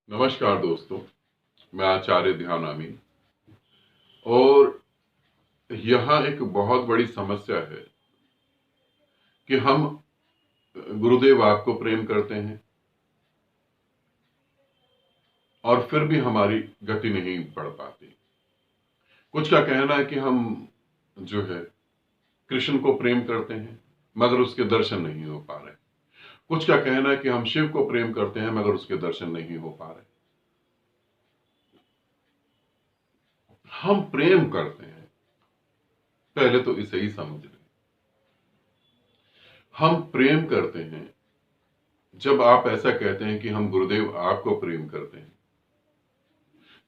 नमस्कार दोस्तों, मैं आचार्य ध्यानामी। और यहाँ एक बहुत बड़ी समस्या है कि हम गुरुदेव आपको प्रेम करते हैं और फिर भी हमारी गति नहीं बढ़ पाती। कुछ का कहना है कि हम जो है कृष्ण को प्रेम करते हैं मगर उसके दर्शन नहीं हो पा रहे। कुछ का कहना है कि हम शिव को प्रेम करते हैं मगर उसके दर्शन नहीं हो पा रहे। हम प्रेम करते हैं, पहले तो इसे ही समझ लें। हम प्रेम करते हैं जब आप ऐसा कहते हैं कि हम गुरुदेव आपको प्रेम करते हैं,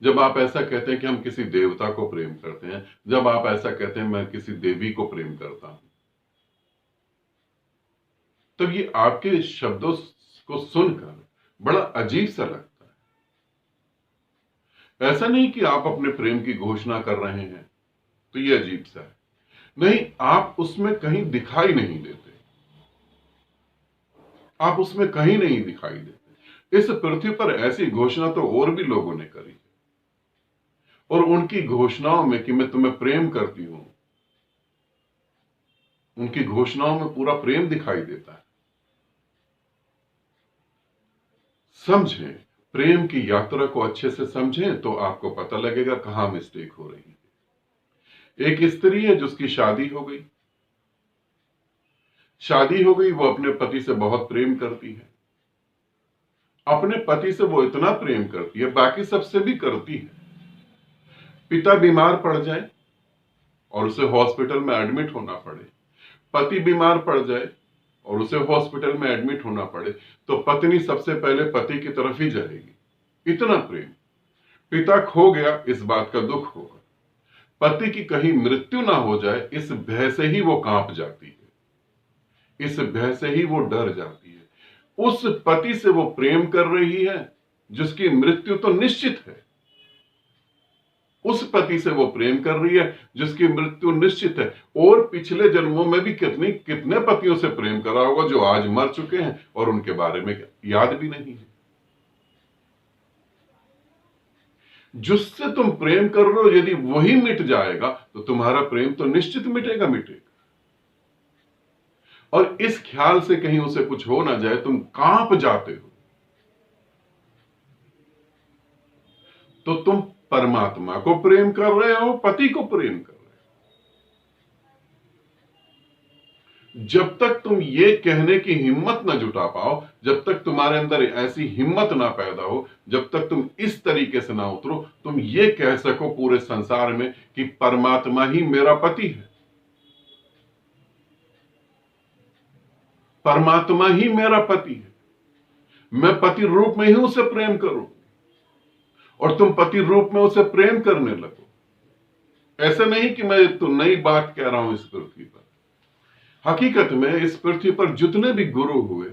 जब आप ऐसा कहते हैं कि हम किसी देवता को प्रेम करते हैं, जब आप ऐसा कहते हैं मैं किसी देवी को प्रेम करता हूं, तब ये आपके शब्दों को सुनकर बड़ा अजीब सा लगता है। ऐसा नहीं कि आप अपने प्रेम की घोषणा कर रहे हैं तो ये अजीब सा है। नहीं, आप उसमें कहीं दिखाई नहीं देते, आप उसमें कहीं नहीं दिखाई देते। इस पृथ्वी पर ऐसी घोषणा तो और भी लोगों ने करी और उनकी घोषणाओं में कि मैं तुम्हें प्रेम करती हूं, उनकी घोषणाओं में पूरा प्रेम दिखाई देता है। समझें, प्रेम की यात्रा को अच्छे से समझें तो आपको पता लगेगा कहां मिस्टेक हो रही है। एक स्त्री है जिसकी शादी हो गई, वो अपने पति से बहुत प्रेम करती है। अपने पति से वो इतना प्रेम करती है, बाकी सबसे भी करती है। पिता बीमार पड़ जाए और उसे हॉस्पिटल में एडमिट होना पड़े, पति बीमार पड़ जाए और उसे हॉस्पिटल में एडमिट होना पड़े, तो पत्नी सबसे पहले पति की तरफ ही जाएगी। इतना प्रेम। पिता खो गया, इस बात का दुख होगा। पति की कहीं मृत्यु ना हो जाए, इस भय से ही वो कांप जाती है, इस भय से ही वो डर जाती है। उस पति से वो प्रेम कर रही है जिसकी मृत्यु तो निश्चित है। उस पति से वो प्रेम कर रही है जिसकी मृत्यु निश्चित है। और पिछले जन्मों में भी कितने पतियों से प्रेम करा होगा जो आज मर चुके हैं और उनके बारे में याद भी नहीं है। जिससे तुम प्रेम कर रहे हो, यदि वही मिट जाएगा तो तुम्हारा प्रेम तो निश्चित मिटेगा। और इस ख्याल से कहीं उसे कुछ हो ना जाए, तुम कांप जाते हो, तो तुम परमात्मा को प्रेम कर रहे हो, पति को प्रेम कर रहे हो। जब तक तुम ये कहने की हिम्मत ना जुटा पाओ, जब तक तुम्हारे अंदर ऐसी हिम्मत ना पैदा हो, जब तक तुम इस तरीके से ना उतरो, तुम ये कह सको पूरे संसार में कि परमात्मा ही मेरा पति है, परमात्मा ही मेरा पति है, मैं पति रूप में ही उसे प्रेम करूं और तुम पति रूप में उसे प्रेम करने लगो। ऐसा नहीं कि मैं तो नई बात कह रहा हूं इस पृथ्वी पर। हकीकत में इस पृथ्वी पर जितने भी गुरु हुए,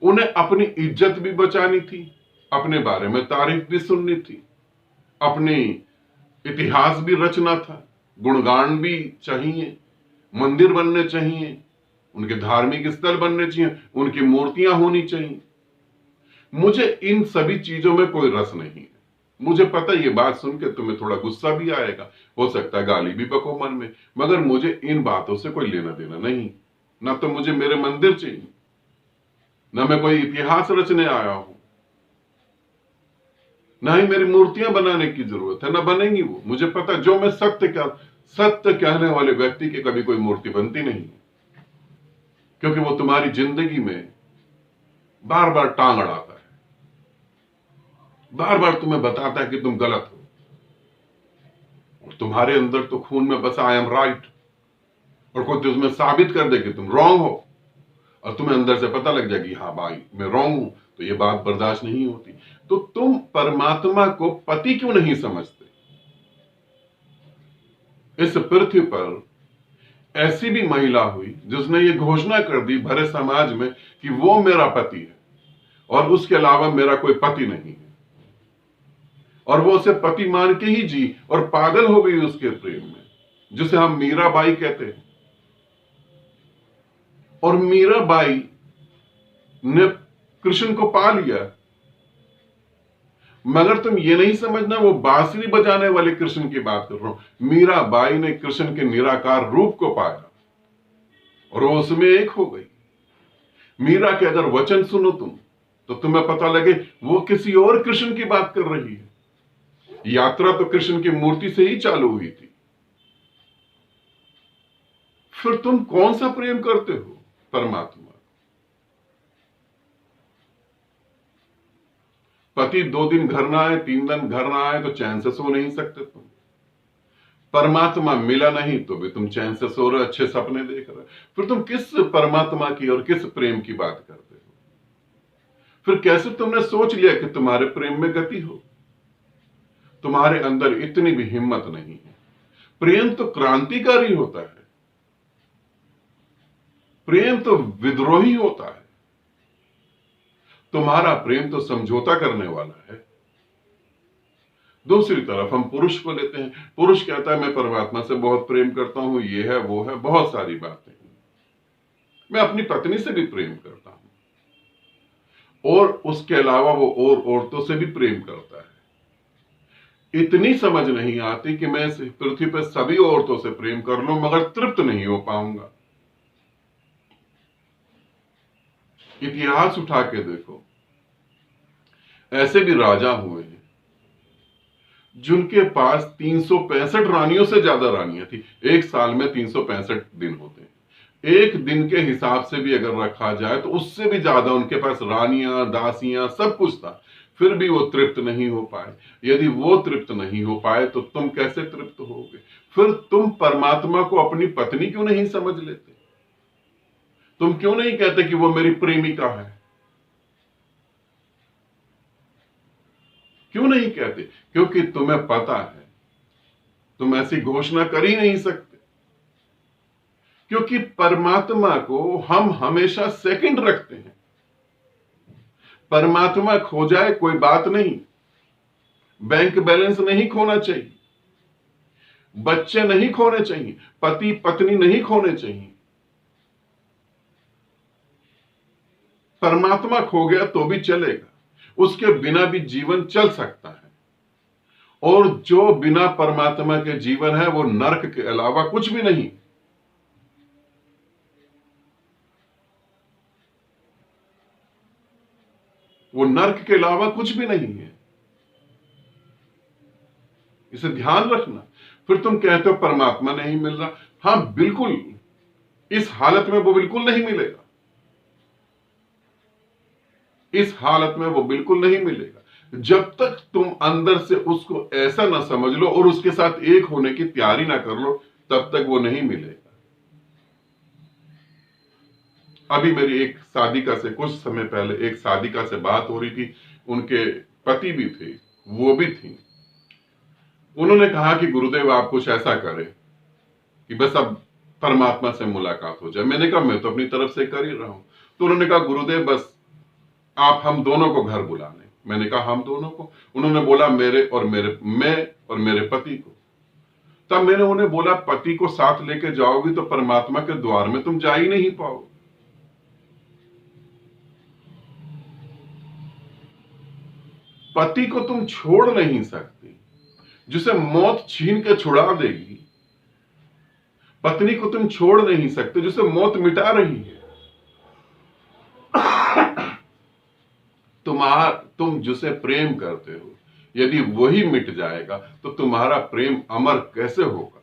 उन्हें अपनी इज्जत भी बचानी थी, अपने बारे में तारीफ भी सुननी थी, अपनी इतिहास भी रचना था, गुणगान भी चाहिए, मंदिर बनने चाहिए, उनके धार्मिक स्थल बनने चाहिए, उनकी मूर्तियां होनी चाहिए। मुझे इन सभी चीजों में कोई रस नहीं है। मुझे पता ये बात सुन के तुम्हें थोड़ा गुस्सा भी आएगा, हो सकता है गाली भी बको मन में, मगर मुझे इन बातों से कोई लेना देना नहीं। ना तो मुझे मेरे मंदिर चाहिए, ना मैं कोई इतिहास रचने आया हूं, ना ही मेरी मूर्तियां बनाने की जरूरत है, ना बनेंगी वो। मुझे पता जो मैं सत्य कहने वाले व्यक्ति की कभी कोई मूर्ति बनती नहीं, क्योंकि वो तुम्हारी जिंदगी में बार बार टांग अड़ाता है, बार बार तुम्हें बताता है कि तुम गलत हो। और तुम्हारे अंदर तो खून में बसा आई एम राइट, और कोई तुम्हें साबित कर दे कि तुम रॉन्ग हो और तुम्हें अंदर से पता लग जाएगी हाँ भाई मैं रॉन्ग हूं, तो ये बात बर्दाश्त नहीं होती। तो तुम परमात्मा को पति क्यों नहीं समझते? इस पृथ्वी पर ऐसी भी महिला हुई जिसने ये घोषणा कर दी भरे समाज में कि वो मेरा पति है और उसके अलावा मेरा कोई पति नहीं है, और वो उसे पति मान के ही जी और पागल हो गई उसके प्रेम में, जिसे हम मीराबाई कहते हैं। और मीराबाई ने कृष्ण को पा लिया, मगर तुम ये नहीं समझना वो बांसुरी बजाने वाले कृष्ण की बात कर रहा हूं। मीराबाई ने कृष्ण के निराकार रूप को पाया और वो उसमें एक हो गई। मीरा के अगर वचन सुनो तुम तो तुम्हें पता लगे वो किसी और कृष्ण की बात कर रही है। यात्रा तो कृष्ण की मूर्ति से ही चालू हुई थी। फिर तुम कौन सा प्रेम करते हो? परमात्मा। पति 2 दिन घर ना आए, 3 दिन घर ना आए तो चैन से सो नहीं सकते तुम। परमात्मा मिला नहीं तो भी तुम चैन से सो रहे, अच्छे सपने देख रहे। फिर तुम किस परमात्मा की और किस प्रेम की बात करते हो? फिर कैसे तुमने सोच लिया कि तुम्हारे प्रेम में गति हो? तुम्हारे अंदर इतनी भी हिम्मत नहीं है। प्रेम तो क्रांतिकारी होता है, प्रेम तो विद्रोही होता है। तुम्हारा प्रेम तो समझौता करने वाला है। दूसरी तरफ हम पुरुष को लेते हैं। पुरुष कहता है मैं परमात्मा से बहुत प्रेम करता हूं, ये है वो है, बहुत सारी बातें। मैं अपनी पत्नी से भी प्रेम करता हूं और उसके अलावा वो और औरतों से भी प्रेम करता है। इतनी समझ नहीं आती कि मैं पृथ्वी पर सभी औरतों से प्रेम कर लूं मगर तृप्त नहीं हो पाऊंगा। इतिहास उठा के देखो, ऐसे भी राजा हुए हैं जिनके पास 365 रानियों से ज्यादा रानियां थी। एक साल में 365 दिन होते हैं। एक दिन के हिसाब से भी अगर रखा जाए तो उससे भी ज्यादा उनके पास रानियां, दासियां, सब कुछ था। फिर भी वो तृप्त नहीं हो पाए। यदि वो तृप्त नहीं हो पाए तो तुम कैसे तृप्त होगे? फिर तुम परमात्मा को अपनी पत्नी क्यों नहीं समझ लेते? तुम क्यों नहीं कहते कि वो मेरी प्रेमिका है? क्यों नहीं कहते? क्योंकि तुम्हें पता है तुम ऐसी घोषणा कर ही नहीं सकते। क्योंकि परमात्मा को हम हमेशा सेकंड रखते हैं। परमात्मा खो जाए कोई बात नहीं, बैंक बैलेंस नहीं खोना चाहिए, बच्चे नहीं खोने चाहिए, पति पत्नी नहीं खोने चाहिए। परमात्मा खो गया तो भी चलेगा, उसके बिना भी जीवन चल सकता है। और जो बिना परमात्मा के जीवन है वो नरक के अलावा कुछ भी नहीं। वो नरक के अलावा कुछ भी नहीं है, इसे ध्यान रखना। फिर तुम कहते हो परमात्मा नहीं मिल रहा। हां बिल्कुल, इस हालत में वो बिल्कुल नहीं मिलेगा। इस हालत में वो बिल्कुल नहीं मिलेगा जब तक तुम अंदर से उसको ऐसा ना समझ लो और उसके साथ एक होने की तैयारी ना कर लो, तब तक वो नहीं मिलेगा। अभी मेरी एक साधिका से, कुछ समय पहले एक साधिका से बात हो रही थी। उनके पति भी थे, वो भी थी। उन्होंने कहा कि गुरुदेव आप कुछ ऐसा करें कि बस अब परमात्मा से मुलाकात हो जाए। मैंने कहा मैं तो अपनी तरफ से कर ही रहा हूं। तो उन्होंने कहा गुरुदेव बस आप हम दोनों को घर बुला लें। मैंने कहा हम दोनों को? उन्होंने बोला मैं और मेरे पति को। तब मैंने उन्हें बोला पति को साथ लेके जाओगी तो परमात्मा के द्वार में तुम जा ही नहीं पाओगे। पति को तुम छोड़ नहीं सकती, जिसे मौत छीन के छुड़ा देगी। पत्नी को तुम छोड़ नहीं सकते, जिसे मौत मिटा रही है। तुम जिसे प्रेम करते हो, यदि वही मिट जाएगा तो तुम्हारा प्रेम अमर कैसे होगा?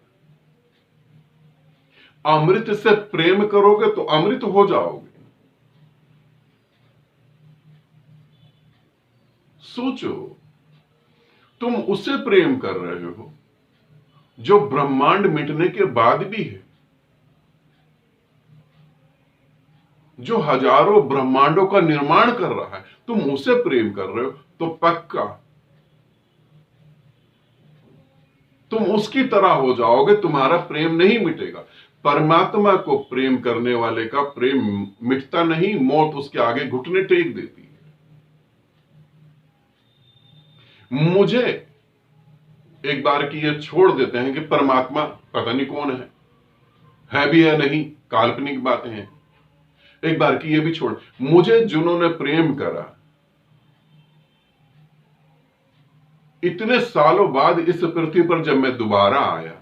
अमृत से प्रेम करोगे तो अमृत हो जाओगे। सोचो, तुम उससे प्रेम कर रहे हो जो ब्रह्मांड मिटने के बाद भी है, जो हजारों ब्रह्मांडों का निर्माण कर रहा है। तुम उसे प्रेम कर रहे हो तो पक्का तुम उसकी तरह हो जाओगे, तुम्हारा प्रेम नहीं मिटेगा। परमात्मा को प्रेम करने वाले का प्रेम मिटता नहीं, मौत उसके आगे घुटने टेक देती है। मुझे एक बार की ये छोड़ देते हैं कि परमात्मा पता नहीं कौन है भी है नहीं, काल्पनिक बातें हैं। एक बार की ये भी छोड़, मुझे जिन्होंने प्रेम करा इतने सालों बाद इस पृथ्वी पर जब मैं दोबारा आया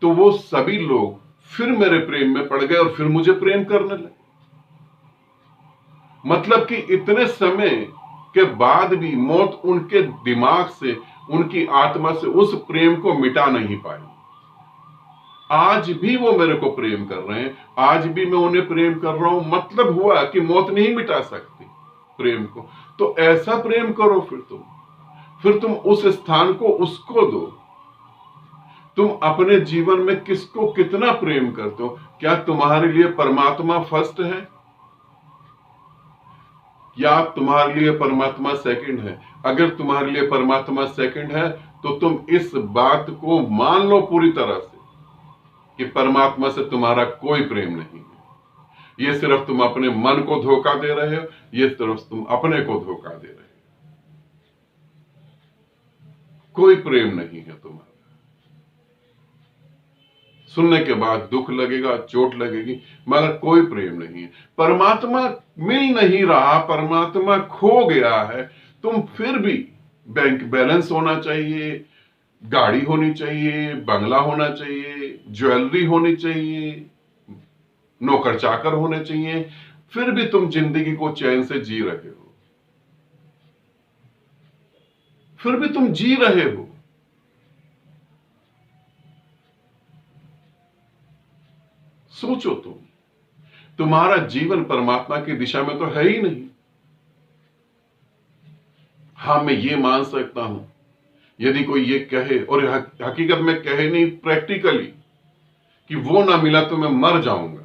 तो वो सभी लोग फिर मेरे प्रेम में पड़ गए और फिर मुझे प्रेम करने लगे। मतलब कि इतने समय के बाद भी मौत उनके दिमाग से, उनकी आत्मा से उस प्रेम को मिटा नहीं पाई। आज भी वो मेरे को प्रेम कर रहे हैं, आज भी मैं उन्हें प्रेम कर रहा हूं। मतलब हुआ कि मौत नहीं मिटा सकती प्रेम को। तो ऐसा प्रेम करो फिर तुम उस स्थान को उसको दो। तुम अपने जीवन में किसको कितना प्रेम करते हो? क्या तुम्हारे लिए परमात्मा फर्स्ट है या तुम्हारे लिए परमात्मा सेकंड है? अगर तुम्हारे लिए परमात्मा सेकंड है तो तुम इस बात को मान लो पूरी तरह से कि परमात्मा से तुम्हारा कोई प्रेम नहीं है। ये सिर्फ तुम अपने मन को धोखा दे रहे हो, ये सिर्फ तुम अपने को धोखा दे रहे हो। कोई प्रेम नहीं है तुम्हारा। सुनने के बाद दुख लगेगा, चोट लगेगी, मगर कोई प्रेम नहीं है। परमात्मा मिल नहीं रहा, परमात्मा खो गया है। तुम फिर भी, बैंक बैलेंस होना चाहिए, गाड़ी होनी चाहिए, बंगला होना चाहिए, ज्वेलरी होनी चाहिए, नौकर चाकर होने चाहिए, फिर भी तुम जिंदगी को चैन से जी रहे हो। फिर भी तुम जी रहे हो। सोचो तुम्हारा जीवन परमात्मा की दिशा में तो है ही नहीं। हां, मैं ये मान सकता हूं यदि कोई ये कहे, और हकीकत में कहे नहीं, प्रैक्टिकली, कि वो ना मिला तो मैं मर जाऊंगा।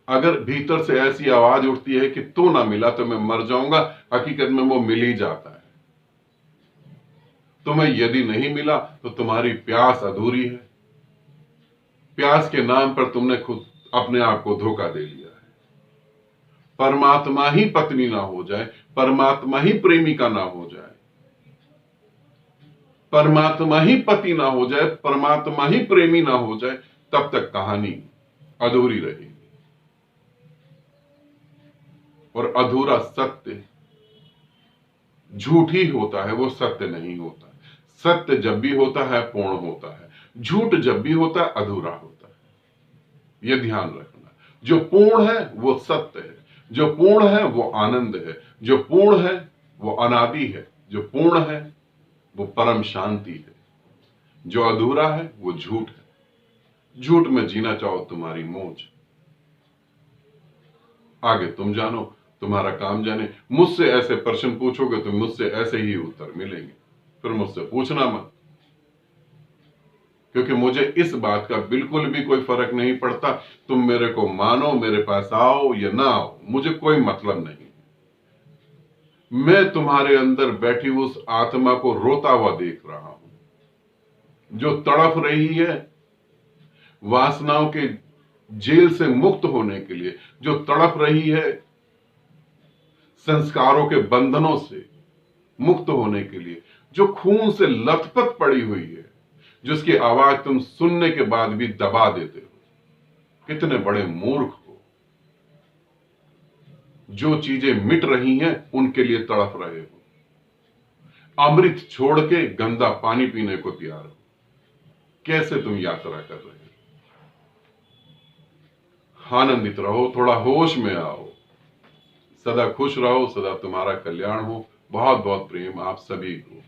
अगर भीतर से ऐसी आवाज उठती है कि तू ना मिला तो मैं मर जाऊंगा, हकीकत में वो मिल ही जाता है। तुम्हें यदि नहीं मिला तो तुम्हारी प्यास अधूरी है। प्यास के नाम पर तुमने खुद अपने आप को धोखा दे लिया है। परमात्मा ही पत्नी ना हो जाए, परमात्मा ही प्रेमिका ना हो जाए, परमात्मा ही पति ना हो जाए, परमात्मा ही प्रेमी ना हो जाए, तब तक कहानी अधूरी रहेगी। और अधूरा सत्य झूठ ही होता है, वो सत्य नहीं होता। सत्य जब भी होता है पूर्ण होता है, झूठ जब भी होता है अधूरा होता है। यह ध्यान रखना। जो पूर्ण है वो सत्य है, जो पूर्ण है वो आनंद है, जो पूर्ण है वो अनादि है, जो पूर्ण है वो परम शांति है, जो अधूरा है वो झूठ है। झूठ में जीना चाहो तुम्हारी मौज। आगे तुम जानो, तुम्हारा काम जाने। मुझसे ऐसे प्रश्न पूछोगे तो मुझसे ऐसे ही उत्तर मिलेंगे। फिर मुझसे पूछना मत, क्योंकि मुझे इस बात का बिल्कुल भी कोई फर्क नहीं पड़ता। तुम मेरे को मानो, मेरे पास आओ या ना आओ, मुझे कोई मतलब नहीं। मैं तुम्हारे अंदर बैठी उस आत्मा को रोता हुआ देख रहा हूं, जो तड़प रही है वासनाओं के जेल से मुक्त होने के लिए, जो तड़प रही है संस्कारों के बंधनों से मुक्त होने के लिए, जो खून से लथपथ पड़ी हुई है, जिसकी आवाज तुम सुनने के बाद भी दबा देते हो। कितने बड़े मूर्ख हो। जो चीजें मिट रही हैं उनके लिए तड़प रहे हो। अमृत छोड़ के गंदा पानी पीने को तैयार हो। कैसे तुम यात्रा कर रहे हो? आनंदित रहो, थोड़ा होश में आओ, सदा खुश रहो, सदा तुम्हारा कल्याण हो। बहुत बहुत प्रेम आप सभी को।